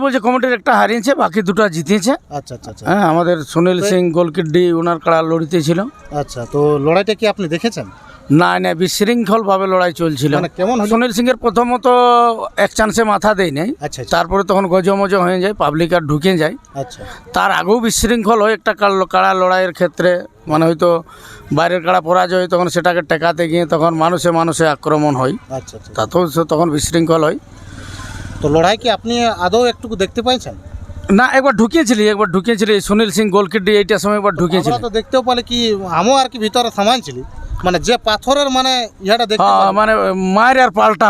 বলছে কমিটির একটা হারিয়েছে, বাকি দুটো জিতেছে। আচ্ছা আচ্ছা আচ্ছা। হ্যাঁ, আমাদের সুনীল সিং গোলকিড্ডি ওনার কাড়া লড়িতে ছিল। আচ্ছা, তো লড়াইটা কি আপনি দেখেছেন? না না, বিশৃঙ্খল ভাবে লড়াই চলছিল। মানে কেমন হলো? সুনীল সিং এর প্রথমত এক চান্সে মাথা দেয় নাই, আচ্ছা আচ্ছা তারপরে তখন গজমজ হয়ে যায়, পাবলিক আর ঢুকে যায়। আচ্ছা তার আগেও বিশৃঙ্খল হয় একটা কাড়া লড়াইয়ের ক্ষেত্রে, মানে হয়তো বাইরের কাড়া পরাজয় হয়, তখন সেটাকে টেকাতে গিয়ে তখন মানুষে মানুষে আক্রমণ হয়, আচ্ছা আচ্ছা। তাতেও তখন বিশৃঙ্খল হয়। তো লড়াই কি আপনি আদৌ একটু দেখতে পাইছেন? না, একবার ঢুকিয়েছিলি সুনীল সিং গোলকিড্ডি এইটার সময় একবার ঢুকিয়েছিল। আমরা তো দেখতেও পারি কি আমও আর কি ভিতরে সামান ছিল, মানে যে পাথরের মানে ইহাটা দেখতে হ্যাঁ, পারি। মানে মার আর পাল্টা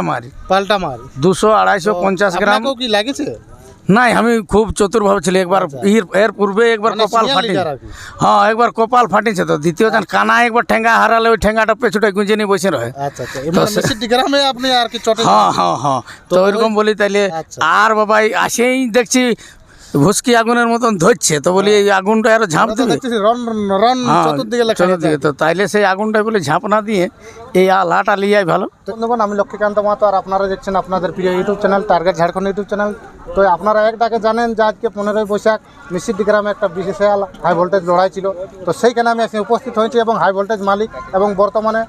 পাল্টা মার 200, 250, 50 গ্রাম। আপনাকেও কি লাগেছে? নাই, আমি খুব চতুরভাবে ছিল। একবার এর পূর্বে একবার মানে কপাল senior ফাটি, leader আর কি। হ্যাঁ একবার কপাল ফাটিছে। তো দ্বিতীয় জন কানা একবার ঠেঙ্গা হারালে ওই ঠেঙ্গাটা পেছুটাই গুঁজে নিয়ে বসে রহে। আচ্ছা আচ্ছা, এমন মিষ্টি গ্রামে আপনি আর কি চটে? হ্যাঁ হ্যাঁ হ্যাঁ, তো ওইরকম বলি তাইলে। আচ্ছা। আর বাবাই আসেই দেখছি ভুসকি আগুনের মতন ধরছে, তো বলি এই আগুনটা আরো ঝাঁপ আমরা তো দিবে। দেখতেছি রন রন হ্যাঁ, চতুর্দিকে লেখা চতুর্দিকে। তো তাইলে সেই আগুনটা বলে ঝাঁপ না দিয়ে এই আলাটা লিয়াই ভালো। বন্ধুগণ, আমি লক্ষ্মীকান্ত মাহাতো, আর আপনারা দেখছেন আপনাদের প্রিয় YouTube channel target Jharkhand YouTube channel. তো আপনারা এক ডাকে জানেন যে আজকে 15ই বৈশাখ মিষ্টি গ্রামে একটা বিশেষাল হাই ভোল্টেজ লড়াই ছিল। তো সেইখানে আমি এসে উপস্থিত হয়েছি এবং হাই ভোল্টেজ মালিক এবং বর্তমানে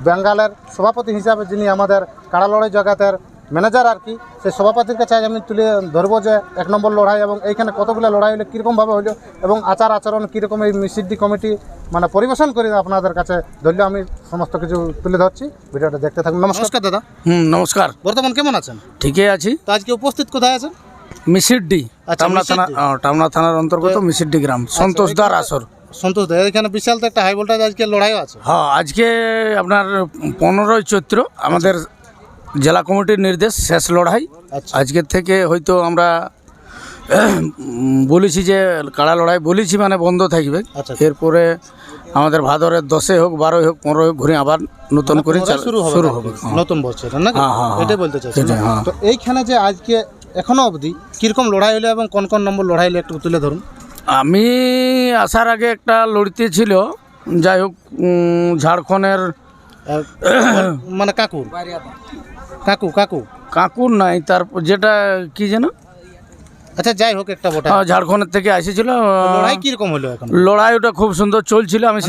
বেঙ্গালের সভাপতি হিসাবে যিনি আমাদের কাড়া লড়াই জগতের ম্যানেজার আর কি, সেই সভাপতির কাছে আজ আমি তুলে ধরবো যে 1 নম্বর লড়াই এবং এইখানে কতগুলো লড়াই হলো, কীরকমভাবে হলো এবং আচার আচরণ কীরকম এই মিষ্টি কমিটি মানে পরিবেশন করে আপনাদের কাছে ধরলে আমি সমস্ত কিছু তুলে ধরছি। ভিডিওটা দেখতে থাকুন। নমস্কার দাদা। নমস্কার। বর্তমান কেমন আছেন? ঠিকই আছি। তো আজকে উপস্থিত কোথায় আছেন? মিসিড্ডি, আচ্ছা, টামনা থানা, মিসিড্ডি। টামনা থানার অন্তর্গত মিসিড্ডি গ্রাম, সন্তোষদার আসর। সন্তোষ দা, এখানে বিশাল তো একটা হাই ভোল্টেজ আজকে লড়াইও আছে। হ্যাঁ, আজকে আপনার 15ই চৈত্র আমাদের জেলা কমিটির নির্দেশ, শেষ লড়াই। আচ্ছা আজকের থেকে হয়তো আমরা বলেছি যে কাড়া লড়াই বলেছি মানে বন্ধ থাকবে। আচ্ছা। এরপরে আমাদের ভাদরের 10 হোক, 12 হোক, 15 হোক, ঘুরে আবার নতুন করে শুরু হবে হ্যাঁ। নতুন বছর নাকি? হ্যাঁ, হ্যাঁ, এটাই বলতে চাইছি। সেটাই, হ্যাঁ। তো এইখানে যে আজকে এখনো অবধি কিরকম লড়াই হলো এবং কোন কোন নম্বর লড়াই হলো একটু তুলে ধরুন। আমি আসার আগে একটা লড়িতে ছিল, যাই হোক ঝাড়খণ্ডের মানে কাকুর কাকু কাকু কাকুর নাই, তারপর যেটা কি যেন, আচ্ছা যাই হোক একটা বটা ঝাড়খণ্ডের থেকে এসেছিল। লড়াই কিরকম হলো এখন? লড়াই ওটা খুব সুন্দর চলছিল, আমি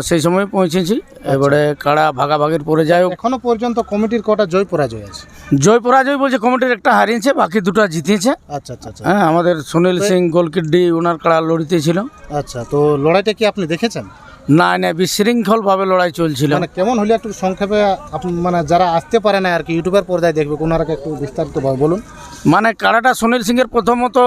সেই সময় পৌঁছেছি। এবারে কাড়া ভাগাভাগির পরে যাই হোক, এখনো পর্যন্ত কমিটির কটা জয় পরাজয় আছে? জয় পরাজয় বলছে কমিটির একটা হারিয়েছে, বাকি দুটো জিতেছে। আচ্ছা আচ্ছা আচ্ছা হ্যাঁ, আমাদের সুনীল সিং গোলকিড্ডি ওনার কাড়া লড়িতে ছিল। আচ্ছা, তো লড়াইটা কি আপনি দেখেছেন? না না, বিশৃঙ্খল ভাবে লড়াই চলছিল। মানে কেমন হলে একটু সংক্ষেপে মানে যারা আসতে পারে না আর কি ইউটিউবের পর্দায় দেখবে, ওনারাকে একটু বিস্তারিত বলুন। মানে কাড়াটা সুনীল সিং এর প্রথমত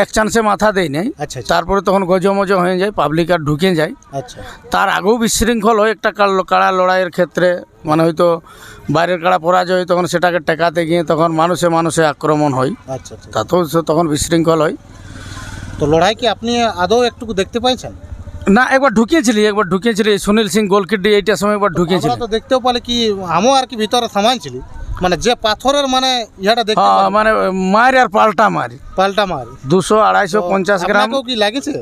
এক চান্সে মাথা দেয় নাই, আচ্ছা আচ্ছা তারপরে তখন গজমজ হয়ে যায়, পাবলিক আর ঢুকে যায়। আচ্ছা তার আগেও বিশৃঙ্খল হয় একটা কাড়া লড়াইয়ের ক্ষেত্রে, মানে হয়তো বাইরের কাড়া পরাজয় হয়, তখন সেটাকে টেকাতে গিয়ে তখন মানুষে মানুষে আক্রমণ হয়, আচ্ছা আচ্ছা। তাতেও তখন বিশৃঙ্খল হয়। তো লড়াই কি আপনি আদৌ একটু দেখতে পাইছেন? না, একবার ঢুকিয়েছিলি সুনীল সিং গোলকিড্ডি এইটার সময় একবার ঢুকিয়েছিল। আমরা তো দেখতেও পারি কি আমও আর কি ভিতরে সামান ছিল, মানে যে পাথরের মানে ইহাটা দেখতে হ্যাঁ, পারি। মানে মার আর পাল্টা পাল্টা মার 200, 250, 50 গ্রাম। আপনাকেও কি লাগেছে?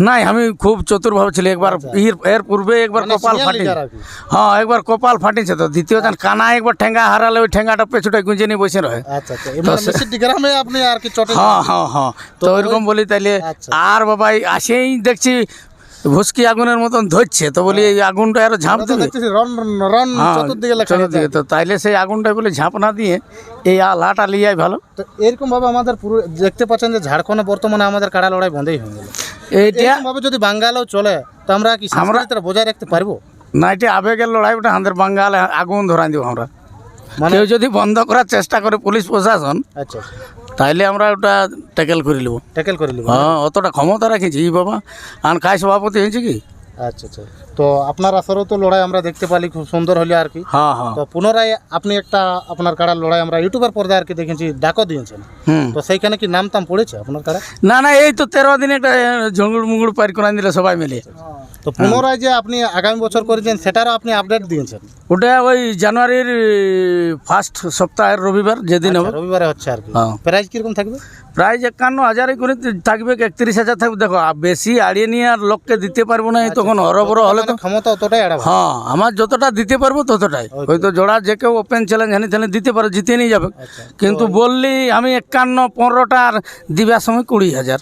নাই, আমি খুব চতুরভাবে ছিল। একবার এর পূর্বে একবার মানে কপাল senior ফাটি, leader আর কি। হ্যাঁ একবার কপাল ফাটিছে। তো দ্বিতীয় জন কানা একবার ঠেঙ্গা হারালে ওই ঠেঙ্গাটা পেছুটাই গুঁজে নিয়ে বসে রহে। আচ্ছা আচ্ছা, এমন মিষ্টি গ্রামে আপনি আর কি চটে? হ্যাঁ হ্যাঁ হ্যাঁ, তো ওইরকম বলি তাইলে। আচ্ছা। আর বাবাই আসেই দেখছি ভুসকি আগুনের মতন ধরছে, তো বলি এই আগুনটা আরো ঝাঁপ আমরা তো দিবে। দেখতেছি রন রন হ্যাঁ, চতুর্দিকে লেখা চতুর্দিকে। তো তাইলে সেই আগুনটা বলে ঝাঁপ না দিয়ে এই আলাটা লিয়াই ভালো। তো এরকম ভাবে আমাদের পুরো দেখতে পাচ্ছেন যে ঝাড়খণ্ডে বর্তমানে আমাদের কাড়া লড়াই বন্ধই হয়ে গেল। এইটা এরকম ভাবে যদি বাঙ্গালও চলে তো আমরা কি সংস্কৃতিটা বজায় রাখতে পারবো? না, এটা আবেগের লড়াই, ওটা আমাদের বাঙ্গালে আগুন ধরাই দিব আমরা। মানে কেউ যদি বন্ধ করার চেষ্টা করে পুলিশ প্রশাসন, আচ্ছা তাইলে আমরা ওটা ট্যাকেল করে নেবো। ট্যাকেল করে নেব। হ্যাঁ, অতটা ক্ষমতা রাখেছি বাবা। আর খাই সভাপতি হয়েছে কি। আচ্ছা আচ্ছা, তো আপনার আসরেও তো লড়াই আমরা দেখতে পারি, খুব সুন্দর হলে আর কি। হ্যাঁ হ্যাঁ। তো পুনরায় আপনি একটা আপনার কাড়ার লড়াই আমরা ইউটিউবের পর্দায় আর কি দেখেছি, ডাকও দিয়েছেন। তো সেইখানে কি নাম টাম পড়েছে আপনার কাড়া? না না, এই তো 13 দিনে একটা ঝুড় মুগুড় পার করে দিলে সবাই মিলে। তো পুনরায় যে আপনি আগামী বছর করেছেন সেটারও আপনি আপডেট দিয়েছেন? ওটা ওই জানুয়ারির ফার্স্ট সপ্তাহের রবিবার যেদিন হবে। রবিবারে হচ্ছে আর কি। হ্যাঁ। প্রাইস কিরকম থাকবে? প্রায় 51,000 করে থাকবে, 31,000 থাকবে। দেখো বেশি আড়িয়ে নিয়ে আর লোককে দিতে পারবো না, তখন হরবড় হলে তো। ক্ষমতা অতটাই আড়াবো। হ্যাঁ, আমার যতটা দিতে পারবো ততটাই। হয়তো জোড়া যে কেউ ওপেন চ্যালেঞ্জ হানি দিতে পারে, জিতে নিয়ে যাবে। কিন্তু বললি আমি 51-15টা আর দিবার সময় 20,000।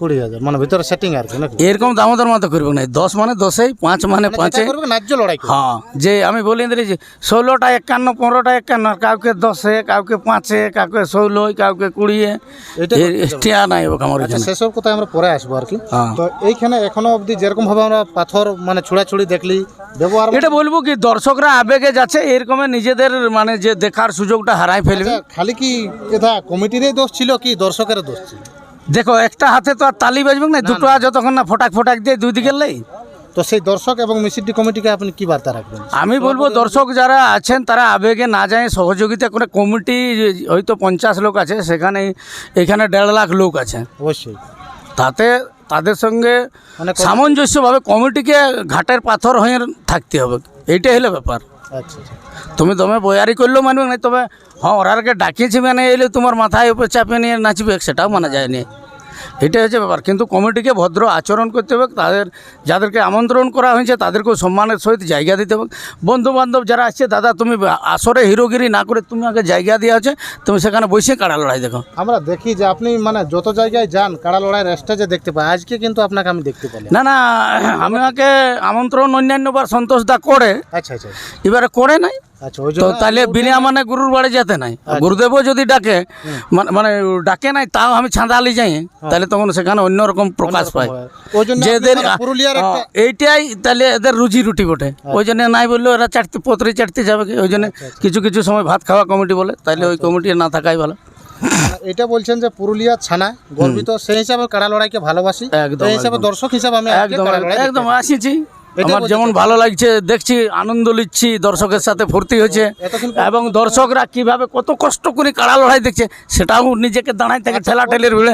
20,000 মানে ভিতরে সেটিং আর কি নাকি? এরকম দামোদর মতো করবো না। 10 মানে 10, 5 মানে 5। করবে ন্যায্য লড়াই করবে। হ্যাঁ, যে আমি বলি দিয়েছি 16টা 51, 15টা 51, আর কাউকে 10, কাউকে 5, কাউকে 16, কাউকে 20। এটা নাই আমার এখানে। সেসব কথায় আমরা পরে আসবো আর কি। হ্যাঁ। তো এইখানে এখনো অবধি যেরকম ভাবে আমরা পাথর মানে ছুড়াছুড়ি দেখলি ব্যবহার, এটা বলবো কি দর্শকরা আবেগে যাচ্ছে, এরকম নিজেদের মানে যে দেখার সুযোগটা হারাই ফেলবে। খালি কি এটা কমিটিরই দোষ ছিল কি দর্শকের দোষ ছিল? দেখো একটা হাতে তো আর তালি বাজবে না, দুটো যতক্ষণ না ফটাক ফটাক দিয়ে দুই দিকে লেই। তো সেই দর্শক এবং মিছিলটি কমিটিকে আপনি কি বার্তা রাখবেন? আমি বলবো দর্শক যারা আছেন তারা আবেগে না যায়, সহযোগিতা করে। কমিটি হয়তো 50 লোক আছে, সেখানে এখানে 1.5 লাখ লোক আছে। অবশ্যই তাতে তাদের সঙ্গে মানে সামঞ্জস্যভাবে কমিটিকে ঘাটের পাথর হয়ে থাকতে হবে, এইটাই হলো ব্যাপার। আচ্ছা আচ্ছা। তুমি বয়ারি করলেও মানবে না, তবে হ্যাঁ ওরাকে ডাকিয়েছি মানে এলে তোমার মাথায় উপরে চাপে নিয়ে নাচবে, সেটাও মানা যায়নি। এটাই হচ্ছে ব্যাপার। কিন্তু কমিটিকে ভদ্র আচরণ করতে হবে, যাদেরকে আমন্ত্রণ করা হয়েছে তাদেরকেও সম্মানের সহিত জায়গা দিতে হবে। বন্ধু বান্ধব যারা আসছে, দাদা তুমি আসরে হিরোগিরি না করে তুমি আগে জায়গা দেওয়া আছে, তুমি সেখানে বসে কাড়া লড়াই দেখো। আমরা দেখি যে আপনি মানে যত জায়গায় যান কাড়া লড়াইয়ের স্টেজে দেখতে পাই, আজকে কিন্তু আপনাকে আমি দেখতে পেলাম। না আমাকে আমন্ত্রণ অন্যান্যবার সন্তোষ দা করে, আচ্ছা আচ্ছা। এবারে করে নাই। আচ্ছা, ওই তো জন্য তাহলে বিনা মানে গুরুর বাড়ি যেতে নাই। গুরুদেবও যদি ডাকে মানে ডাকে নাই, তাও আমি ছাঁদালি যাই, তাহলে তখন সেখানে অন্যরকম প্রকাশ পায়। ওই জন্য যে এদের পুরুলিয়ার একটা এইটাই তাহলে এদের রুজি রুটি বটে। ওই জন্য নাই বললেও এরা পত্রে চাটতে যাবে। ওই জন্য কিছু কিছু সময় ভাত খাওয়া কমিটি বলে, তাহলে ওই কমিটি না থাকাই ভালো। এটা বলছেন যে পুরুলিয়া ছানা গর্বিত, সেই হিসাবে কাড়া লড়াইকে ভালোবাসি। একদম, এই হিসাবে দর্শক হিসাবে আমি আজকে একদম কাড়া লড়াই একদম দেখতে আসিছি। এটা আমার যেমন ভালো লাগছে, দেখছি আনন্দ নিচ্ছি, দর্শকের সাথে ফুর্তি হচ্ছে। এবং দর্শকরা কিভাবে কত কষ্ট করে কাড়া লড়াই দেখছে, সেটাও নিজেকে দাঁড়ায় থেকে ঠেলা ঠেলের ভিড়ে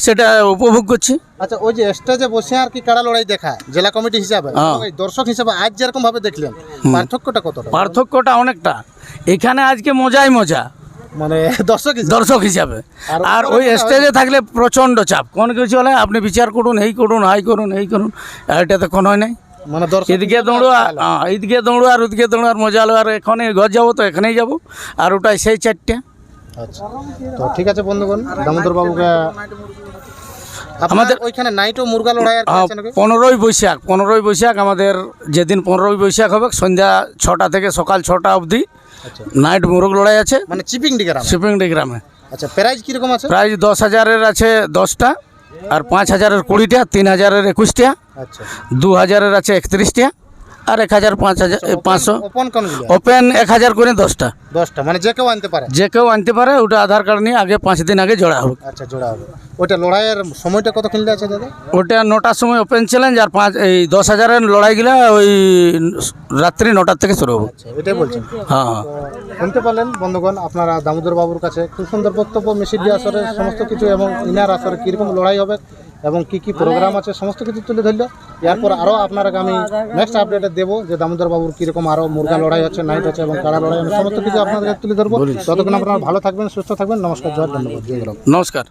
সেটা উপভোগ করছি। আচ্ছা, ওই যে স্টেজে বসে আর কি কাড়া লড়াই দেখা জেলা কমিটি হিসাবে, এই দর্শক হিসাবে আজ যেরকম ভাবে দেখলেন, পার্থক্যটা কতটা? পার্থক্যটা অনেকটা। এখানে আজকে মজাই মজা, মানে দর্শক হিসাবে। আর ওই স্টেজে থাকলে প্রচণ্ড চাপ, কোন কিছু হলে আপনি বিচার করুন, এই করুন, হাই করুন, এই করুন, এটাতে কোনো হয় নাই। মানে দর্শক এদিকে দৌড়ো, এইদিকে দৌড়ো আর ওদিকে দৌড়ো, আর মজা হলো। আর এখানে ঘর যাবো তো এখানেই যাবো, আর ওটাই সেই 4টে। আচ্ছা, তো ঠিক আছে বন্ধুগণ, দামোদর বাবুকে আমাদের ওইখানে নাইটও মুরগা লড়াই আর 15ই বৈশাখ আমাদের যেদিন 15ই বৈশাখ হবে, সন্ধ্যা 6টা থেকে সকাল 6টা অবধি নাইট মুরগ লড়াই আছে। মানে চিপিংডি গ্রামে। আচ্ছা, প্রাইজ কিরকম আছে? প্রাইজ 10,000-এর আছে 10টা, আর 5,000-এর 20টা, 3,000-এর 21টা, আচ্ছা, 2,000-এর আছে 31টা, আর 1,000, 500 ওপেন 1,000 করে 10টা। মানে যে কেউ আনতে পারে। ওটা আধার কার্ড নিয়ে আগে 5 দিন আগে জোড়া হবে। আচ্ছা, জোড়া হবে। ওটা লড়াইয়ের সময়টা কত কিনলে আছে দাদা? ওটা 9টার সময় ওপেন চ্যালেঞ্জ, আর 10,000-এর লড়াইগুলা ওই রাত্রি 9টার থেকে শুরু হবে। আচ্ছা, এটাই বলছেন। হ্যাঁ, শুনতে পারলেন বন্ধুগণ, আপনারা দামোদর বাবুর কাছে খুব সুন্দর বক্তব্য, মিছিলি আসরের সমস্ত কিছু এবং ইনার আসরে কীরকম লড়াই হবে এবং কি কি প্রোগ্রাম আছে সমস্ত কিছু তুলে ধরল। এরপর আরও আপনারা আমি নেক্সট আপডেটে দেবো যে দামোদর বাবুর কীরকম আরও মুরগা লড়াই হচ্ছে, নাইট হচ্ছে এবং কাড়া লড়াই, আমি সমস্ত কিছু আপনাদের তুলে ধরবো। ততক্ষণ আপনারা ভালো থাকবেন, সুস্থ থাকবেন। নমস্কার, জয়, ধন্যবাদ, জয় গুরু। নমস্কার।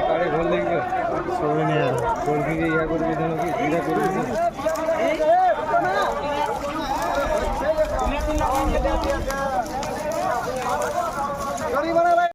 তারে ঘর লেগে সবাই নিয়ে ইয়া করবি কি